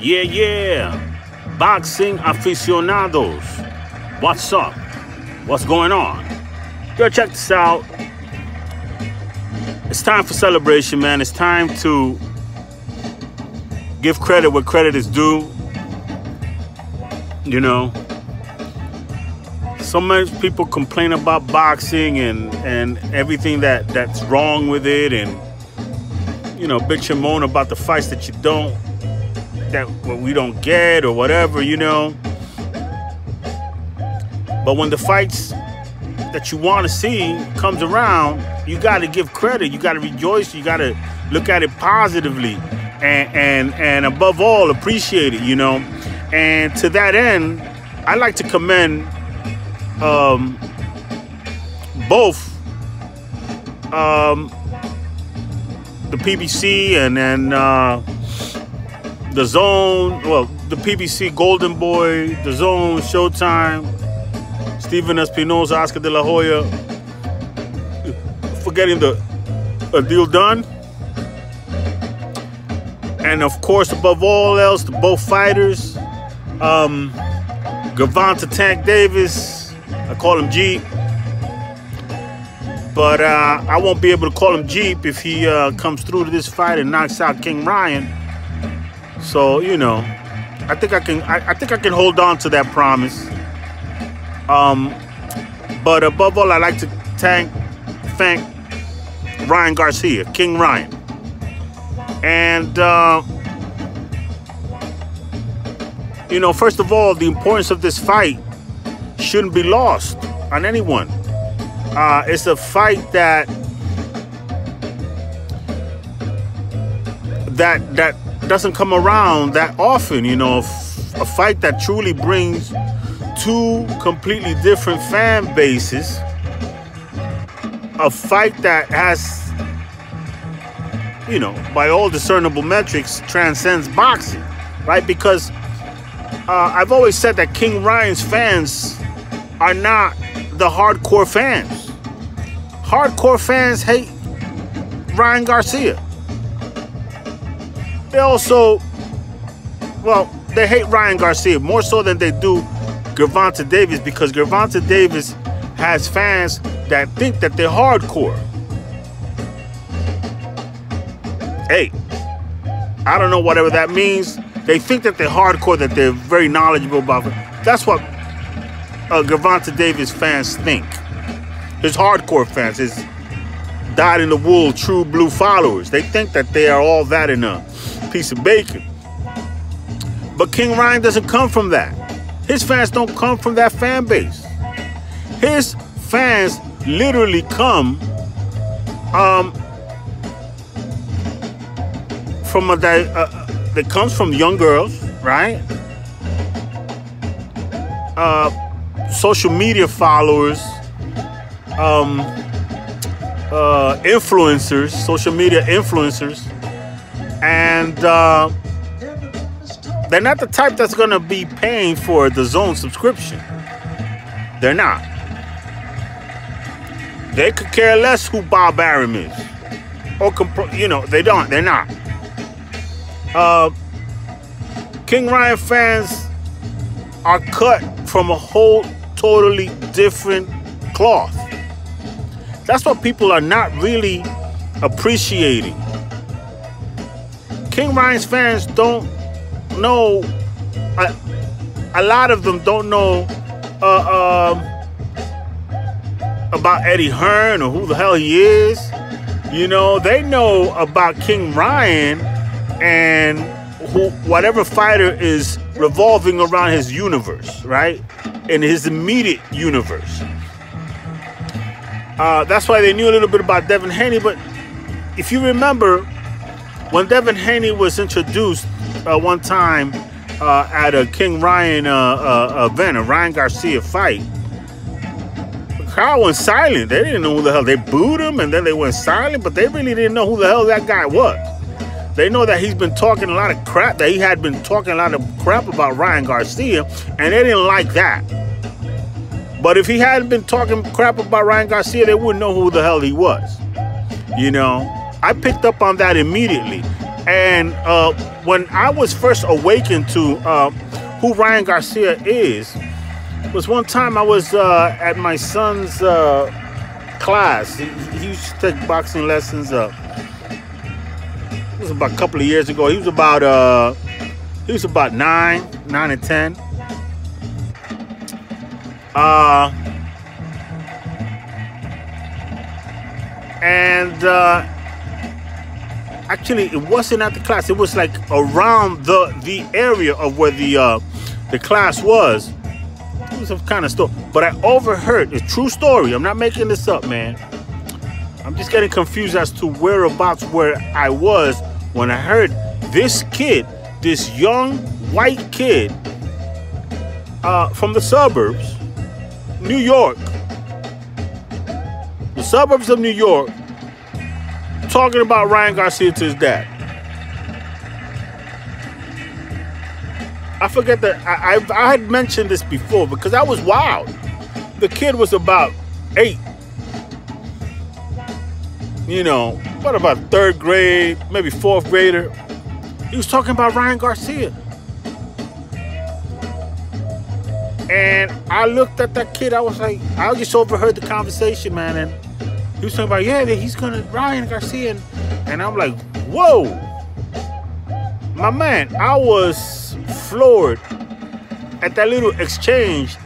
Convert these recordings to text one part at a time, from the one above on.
Yeah. Boxing aficionados. What's up? What's going on? Yo, check this out. It's time for celebration, man. It's time to give credit where credit is due. You know, so many people complain about boxing and everything that's wrong with it, and you know, bitch and moan about the fights that we don't get or whatever, you know. But when the fights that you want to see comes around, you got to give credit. You got to rejoice. You got to look at it positively, and above all, appreciate it, you know. And to that end, I like to commend both the PBC and then the Zone. Well, the PBC, Golden Boy, the Zone, Showtime, Steven Espinosa, Oscar de la Hoya, for getting a deal done. And of course, above all else, both fighters, Gervonta Tank Davis, I call him Jeep, but I won't be able to call him Jeep if he comes through to this fight and knocks out King Ryan. So, you know, I think I can hold on to that promise. But above all, I like to thank Ryan Garcia, King Ryan. And, you know, first of all, the importance of this fight shouldn't be lost on anyone. It's a fight that doesn't come around that often, you know, a fight that truly brings two completely different fan bases, a fight that has, you know, by all discernible metrics, transcends boxing, right? Because I've always said that King Ryan's fans are not the hardcore fans. Hardcore fans hate Ryan Garcia. They also, well, they hate Ryan Garcia more so than they do Gervonta Davis, because Gervonta Davis has fans that think that they're hardcore. Hey, I don't know, whatever that means. They think that they're hardcore, that they're very knowledgeable about it. That's what Gervonta Davis fans think. His hardcore fans, his dyed-in-the-wool true blue followers, they think that they are all that in a piece of bacon. But King Ryan doesn't come from that. His fans don't come from that fan base. His fans literally come from that comes from young girls, right? Social media followers, influencers, social media influencers, and they're not the type that's gonna be paying for the Zone subscription. They're not. They could care less who Bob Arum is, or you know, they don't. They're not. King Ryan fans are cut from a whole totally different cloth. That's what people are not really appreciating. King Ryan's fans don't know, a lot of them don't know about Eddie Hearn or who the hell he is. You know, they know about King Ryan and whatever fighter is revolving around his universe, right? In his immediate universe. That's why they knew a little bit about Devin Haney. But if you remember, when Devin Haney was introduced one time at a King Ryan event, a Ryan Garcia fight, the crowd went silent. They didn't know who the hell. They booed him, and then they went silent, but they really didn't know who the hell that guy was. They know that he's been talking a lot of crap, that he had been talking a lot of crap about Ryan Garcia, and they didn't like that. But if he hadn't been talking crap about Ryan Garcia, they wouldn't know who the hell he was. You know, I picked up on that immediately. And when I was first awakened to who Ryan Garcia is, was one time I was at my son's class. He used to take boxing lessons. It was about a couple of years ago. He was about 9 and 10. Actually, it wasn't at the class. It was like around the area of where the class was. It was some kind of story. But I overheard, a true story. I'm not making this up, man. I'm just getting confused as to whereabouts where I was when I heard this kid, this young white kid from the suburbs, New York, the suburbs of New York, talking about Ryan Garcia to his dad. I forget that I had mentioned this before because I was wild. The kid was about 8. You know, about 3rd grade, maybe 4th grader. He was talking about Ryan Garcia. And I looked at that kid, I was like, I just overheard the conversation, man, and he was talking about, yeah, he's gonna Ryan Garcia, and I'm like, whoa, my man, I was floored at that little exchange,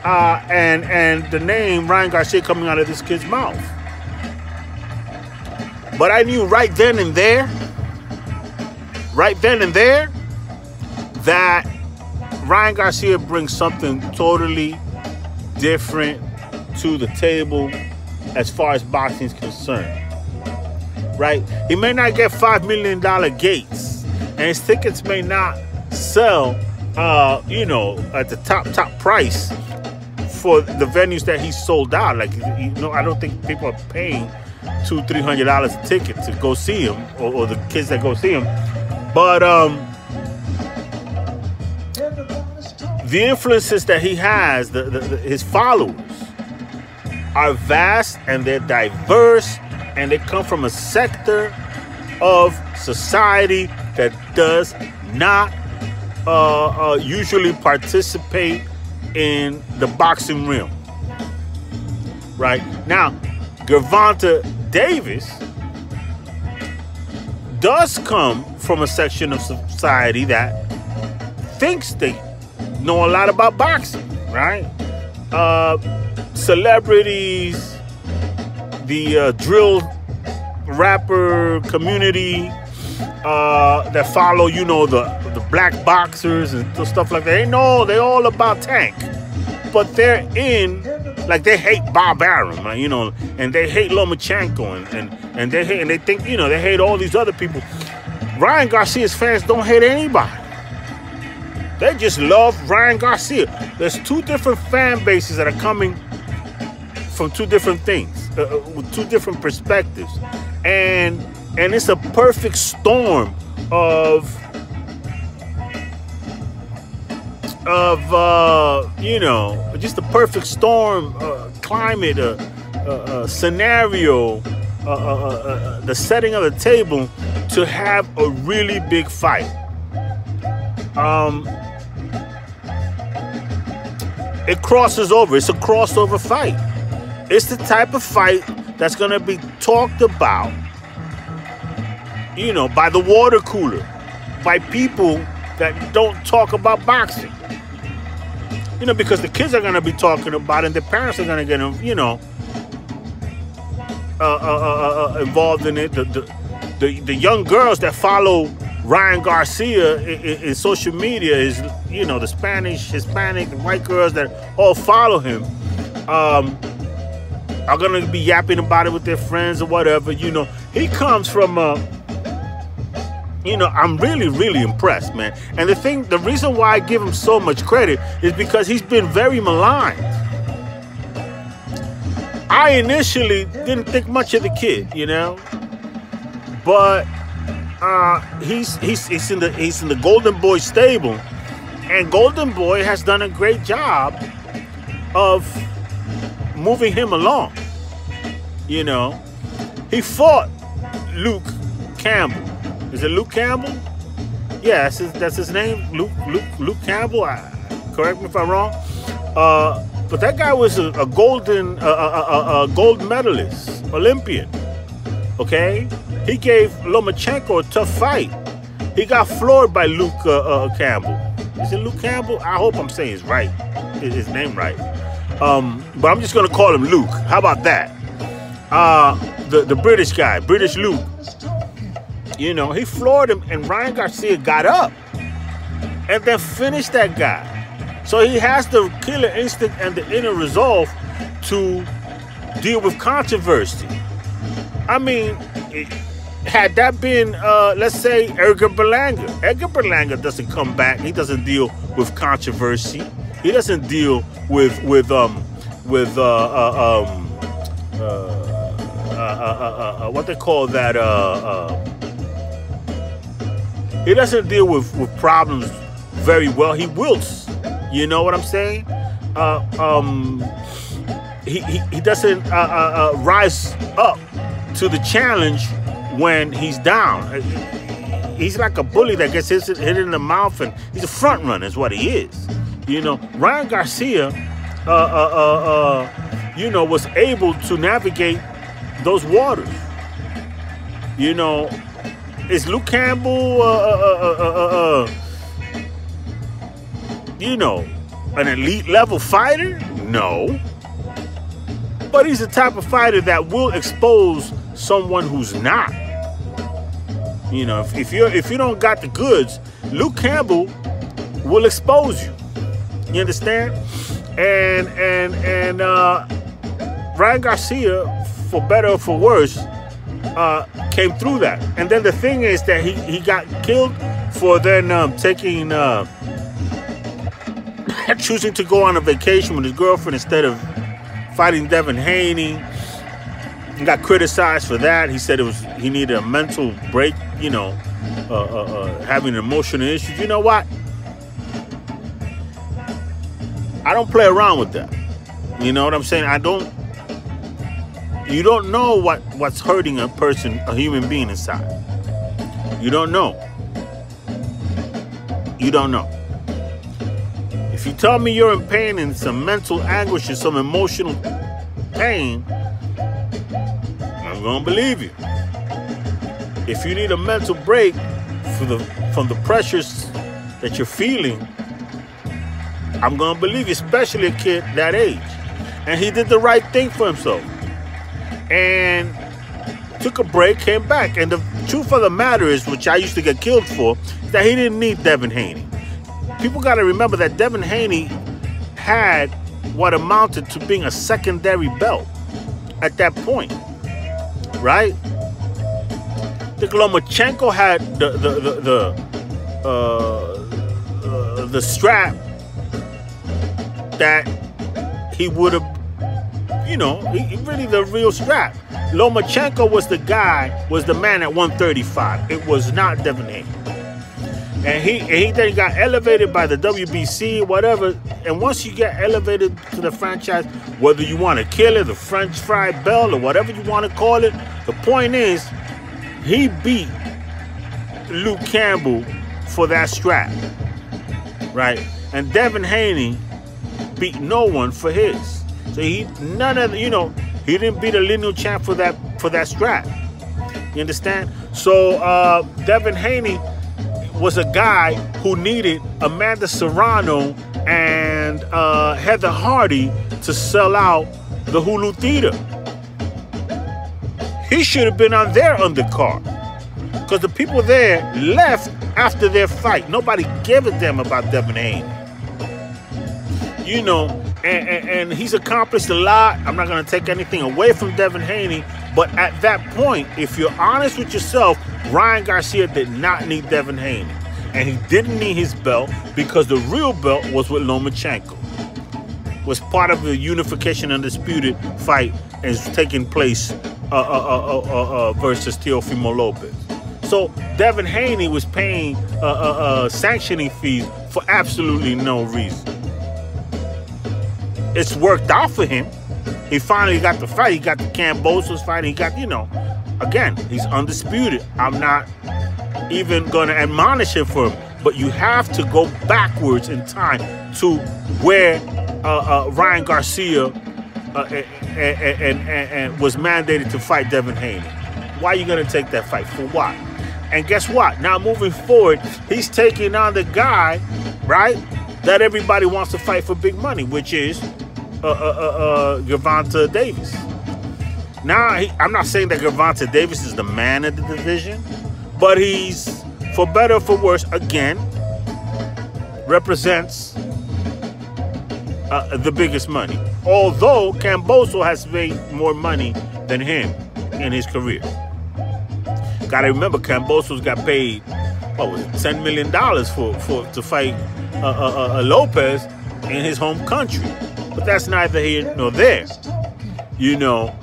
and the name Ryan Garcia coming out of this kid's mouth. But I knew right then and there, that Ryan Garcia brings something totally different to the table as far as boxing is concerned, right? He may not get $5 million gates, and his tickets may not sell, you know, at the top price for the venues that he sold out. Like, you know, I don't think people are paying $200-300 a ticket to go see him, or the kids that go see him. But the influences that he has, his followers, are vast and they're diverse, and they come from a sector of society that does not usually participate in the boxing realm. Right now, Gervonta Davis does come from a section of society that thinks they know a lot about boxing, right? Celebrities, the drill rapper community that follow, you know, the black boxers and stuff like that. They know they're all about Tank, but they're in, like, they hate Bob Arum, right? You know, and they hate Lomachenko, and they hate, and they think, you know, they hate all these other people. Ryan Garcia's fans don't hate anybody. They just love Ryan Garcia. There's 2 different fan bases that are coming from 2 different things, with 2 different perspectives, and it's a perfect storm of you know, just a perfect storm, climate, scenario, the setting of the table to have a really big fight. It crosses over. It's a crossover fight. It's the type of fight that's going to be talked about, you know, by the water cooler, by people that don't talk about boxing. You know, because the kids are going to be talking about it, and the parents are going to get, you know, involved in it. The young girls that follow Ryan Garcia in social media, is, you know, the Spanish, Hispanic, white girls that all follow him, are going to be yapping about it with their friends or whatever. You know, he comes from you know, I'm really, really impressed, man. And the reason why I give him so much credit is because he's been very maligned. I initially didn't think much of the kid, you know, but he's in the Golden Boy stable, and Golden Boy has done a great job of moving him along. You know, he fought Luke Campbell. Is it Luke Campbell? Yeah, that's his name, Luke Campbell. Correct me if I'm wrong. But that guy was a gold medalist, Olympian. Okay, he gave Lomachenko a tough fight. He got floored by Luke Campbell. Is it Luke Campbell? I hope I'm saying his name right. But I'm just gonna call him Luke. How about that? The British guy, British Luke. You know, he floored him, and Ryan Garcia got up and then finished that guy. So he has the killer instinct and the inner resolve to deal with controversy. I mean, had that been, let's say, Edgar Berlanga. Edgar Berlanga doesn't come back. He doesn't deal with controversy. He doesn't deal with what they call that. He doesn't deal with problems very well. He wilts. You know what I'm saying? He doesn't rise up to the challenge when he's down. He's like a bully that gets hit in the mouth, and he's a front runner is what he is. You know, Ryan Garcia, you know, was able to navigate those waters. You know, is Luke Campbell, you know, an elite level fighter? No. But he's the type of fighter that will expose someone who's not. You know, if you don't got the goods, Luke Campbell will expose you. You understand? And Ryan Garcia, for better or for worse, came through that. And then the thing is that he got killed for then choosing to go on a vacation with his girlfriend instead of fighting Devin Haney. He got criticized for that. He said he needed a mental break, you know, having emotional issues. You know what? I don't play around with that. You know what I'm saying? You don't know what's hurting a person, a human being inside. You don't know. You don't know. If you tell me you're in pain and some mental anguish and some emotional pain, I'm gonna believe you. If you need a mental break from the pressures that you're feeling, I'm gonna believe you, especially a kid that age. And he did the right thing for himself. And took a break, came back. And the truth of the matter is, which I used to get killed for, is that he didn't need Devin Haney. People got to remember that Devin Haney had what amounted to being a secondary belt at that point, right? The Lomachenko had the strap that he would have, you know, really the real strap. Lomachenko was the man at 135. It was not Devin Haney. And he then got elevated by the WBC, whatever. And once you get elevated to the franchise, whether you want to kill it, the French fry belt, or whatever you want to call it, the point is, he beat Luke Campbell for that strap, right? And Devin Haney beat no one for his. So he didn't beat a lineal champ for that strap. You understand? So Devin Haney was a guy who needed Amanda Serrano and Heather Hardy to sell out the Hulu Theater. He should have been on their undercard, because the people there left after their fight. Nobody gave a damn about Devin Haney. You know, and he's accomplished a lot. I'm not going to take anything away from Devin Haney, but at that point, if you're honest with yourself, Ryan Garcia did not need Devin Haney. And he didn't need his belt, because the real belt was with Lomachenko. Was part of the Unification Undisputed fight and is taking place versus Teofimo Lopez. So Devin Haney was paying sanctioning fees for absolutely no reason. It's worked out for him. He finally got the fight. He got the Cambosos fight. He got, you know, again, he's undisputed. I'm not even going to admonish him for him. But you have to go backwards in time to where Ryan Garcia and was mandated to fight Devin Haney. Why are you going to take that fight? For what? And guess what? Now moving forward, he's taking on the guy, right, that everybody wants to fight for big money, which is Gervonta Davis. Now, I'm not saying that Gervonta Davis is the man of the division, but he's, for better or for worse, again, represents the biggest money. Although Kambosos has made more money than him in his career. Gotta remember, Kambosos got paid, what was it, $10 million to fight Lopez in his home country. But that's neither here nor there. You know,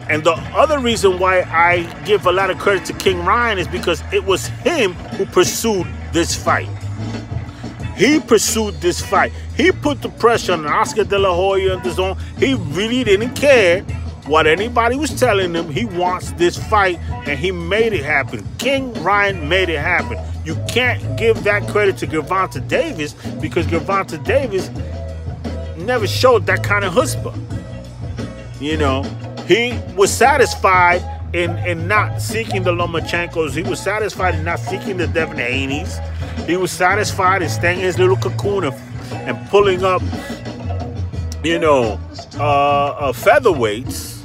and the other reason why I give a lot of credit to King Ryan is because it was him who pursued this fight. He pursued this fight. He put the pressure on Oscar De La Hoya and the zone. He really didn't care what anybody was telling him. He wants this fight, and he made it happen. King Ryan made it happen. You can't give that credit to Gervonta Davis because Gervonta Davis never showed that kind of chutzpah. You know, he was satisfied in not seeking the Lomachenkos. He was satisfied in not seeking the Devin Haneys. He was satisfied in staying in his little cocoon and pulling up, you know, featherweights,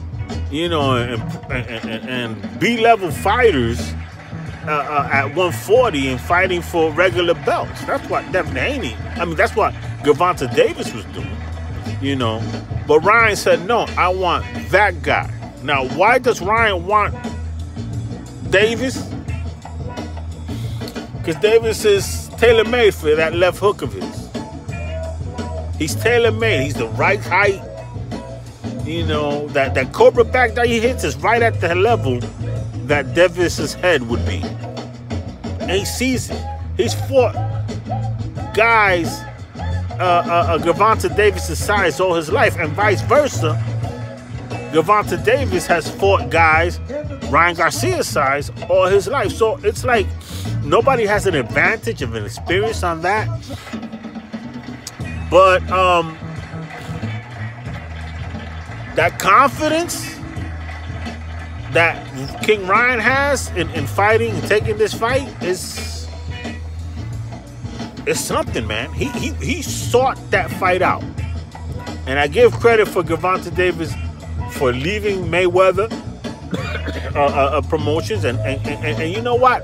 you know, and B-level fighters at 140 and fighting for regular belts. That's what Devin Haney, that's what Gervonta Davis was doing, you know. But Ryan said, no, I want that guy. Now, why does Ryan want Davis? Because Davis is tailor-made for that left hook of his. He's tailor-made. He's the right height. You know, that cobra back that he hits is right at the level that Davis's head would be. And he sees it. He's fought guys Gervonta Davis' size all his life, and vice versa. Gervonta Davis has fought guys Ryan Garcia's size all his life. So it's like nobody has an advantage of an experience on that. But that confidence that King Ryan has in fighting and taking this fight is something, man. He sought that fight out. And I give credit for Gervonta Davis for leaving Mayweather promotions, and you know what?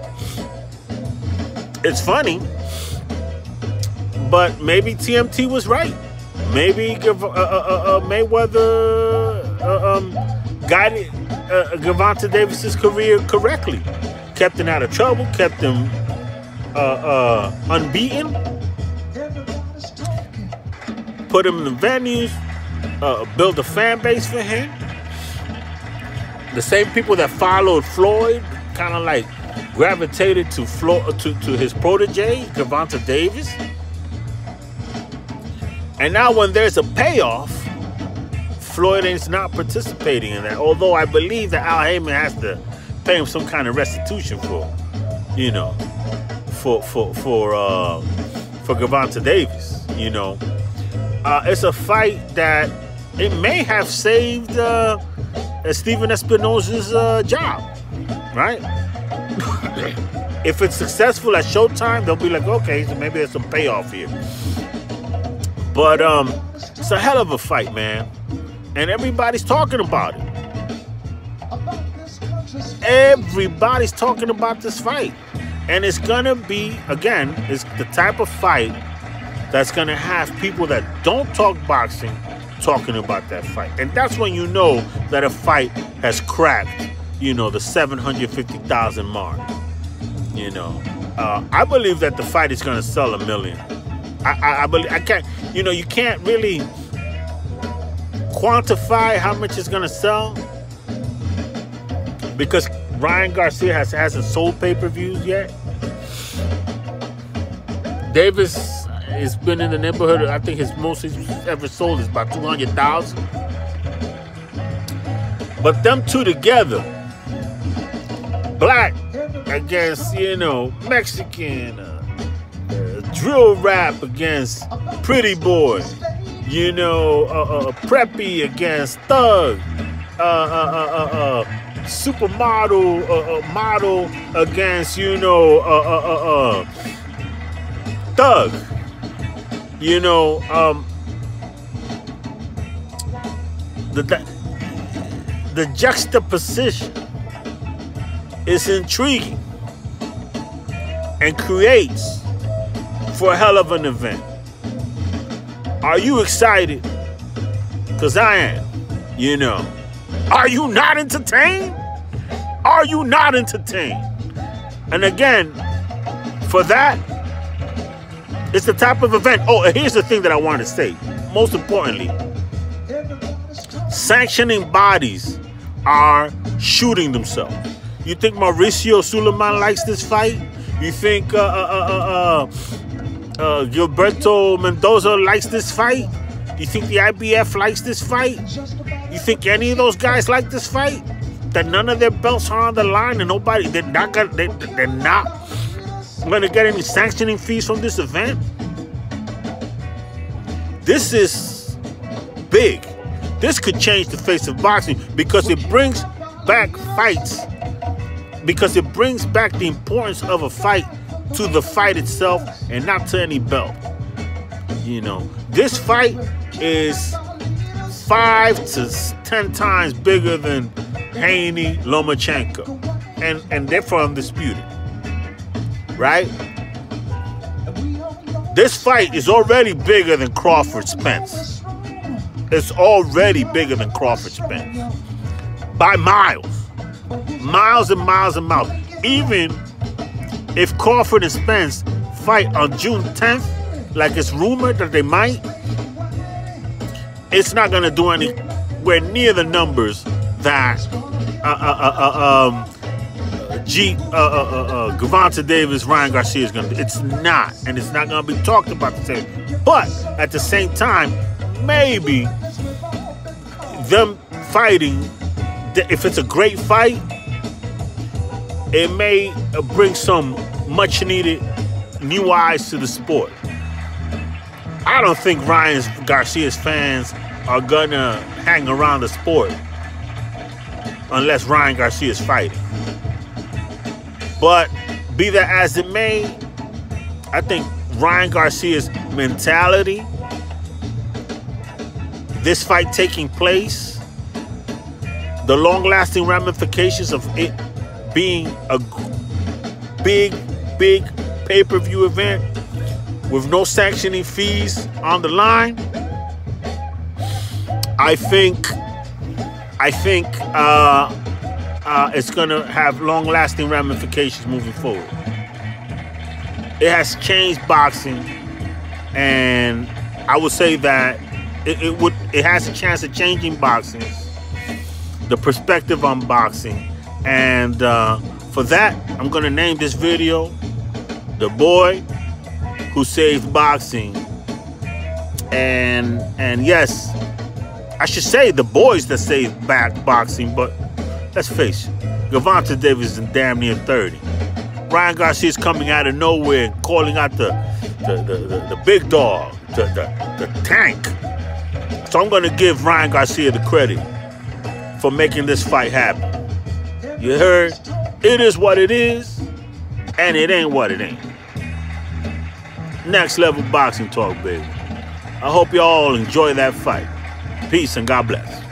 It's funny, but maybe TMT was right. Maybe Mayweather guided Gervonta Davis's career correctly, kept him out of trouble, kept him unbeaten, put him in the venues, build a fan base for him. The same people that followed Floyd kind of like gravitated to his protege, Gervonta Davis. And now when there's a payoff, Floyd is not participating in that. Although I believe that Al Heyman has to pay him some kind of restitution for, you know, for Gervonta Davis, you know. It's a fight that it may have saved Steven Espinosa's job, right? If it's successful at Showtime, they'll be like, okay, so maybe there's some payoff here. But it's a hell of a fight, man. And everybody's talking about it. Everybody's talking about this fight. And it's going to be, again, it's the type of fight that's going to have people that don't talk boxing talking about that fight. And that's when you know that a fight has cracked, you know, the 750,000 mark. You know, I believe that the fight is going to sell 1 million. I believe, I can't, you know, you can't really quantify how much it's going to sell because Ryan Garcia hasn't sold pay-per-views yet. Davis has been in the neighborhood. I think his most he's ever sold is about 200,000. But them two together, black against, you know, Mexican, drill rap against pretty boy, you know, preppy against thug, supermodel model against, you know, thug, you know, the juxtaposition is intriguing and creates for a hell of an event. Are you excited? Because I am, you know. Are you not entertained? Are you not entertained? And again, for that, it's the type of event. Oh, and here's the thing that I want to say. Most importantly, sanctioning bodies are shooting themselves. You think Mauricio Suleiman likes this fight? You think Gilberto Mendoza likes this fight? You think the IBF likes this fight? You think any of those guys like this fight? That none of their belts are on the line and they're not gonna get any sanctioning fees from this event? This is big. This could change the face of boxing because it brings back fights. Because it brings back the importance of a fight to the fight itself and not to any belt. You know, this fight is 5 to 10 times bigger than Haney, Lomachenko, and therefore undisputed, right? This fight is already bigger than Crawford Spence. It's already bigger than Crawford Spence by miles. Miles and miles and miles. Even if Crawford and Spence fight on June 10th, like it's rumored that they might, it's not going to do anywhere near the numbers that Gervonta Davis, Ryan Garcia is going to do. It's not. And it's not going to be talked about the same. But at the same time, maybe them fighting, if it's a great fight, it may bring some much needed new eyes to the sport. I don't think Ryan Garcia's fans are gonna hang around the sport unless Ryan Garcia is fighting. But be that as it may, I think Ryan Garcia's mentality, this fight taking place, the long-lasting ramifications of it being a big pay-per-view event with no sanctioning fees on the line, I think it's gonna have long-lasting ramifications moving forward. It has changed boxing, and I would say that it has a chance of changing boxing, the perspective on boxing, and for that, I'm gonna name this video "The Boy Who Saved Boxing," and yes, I should say the boys that saved back boxing, but let's face it, Gervonta Davis is damn near 30. Ryan Garcia is coming out of nowhere and calling out the big dog, the tank. So I'm going to give Ryan Garcia the credit for making this fight happen. You heard? It is what it is, and it ain't what it ain't. Next level boxing talk, baby. I hope you all enjoy that fight. Peace and God bless.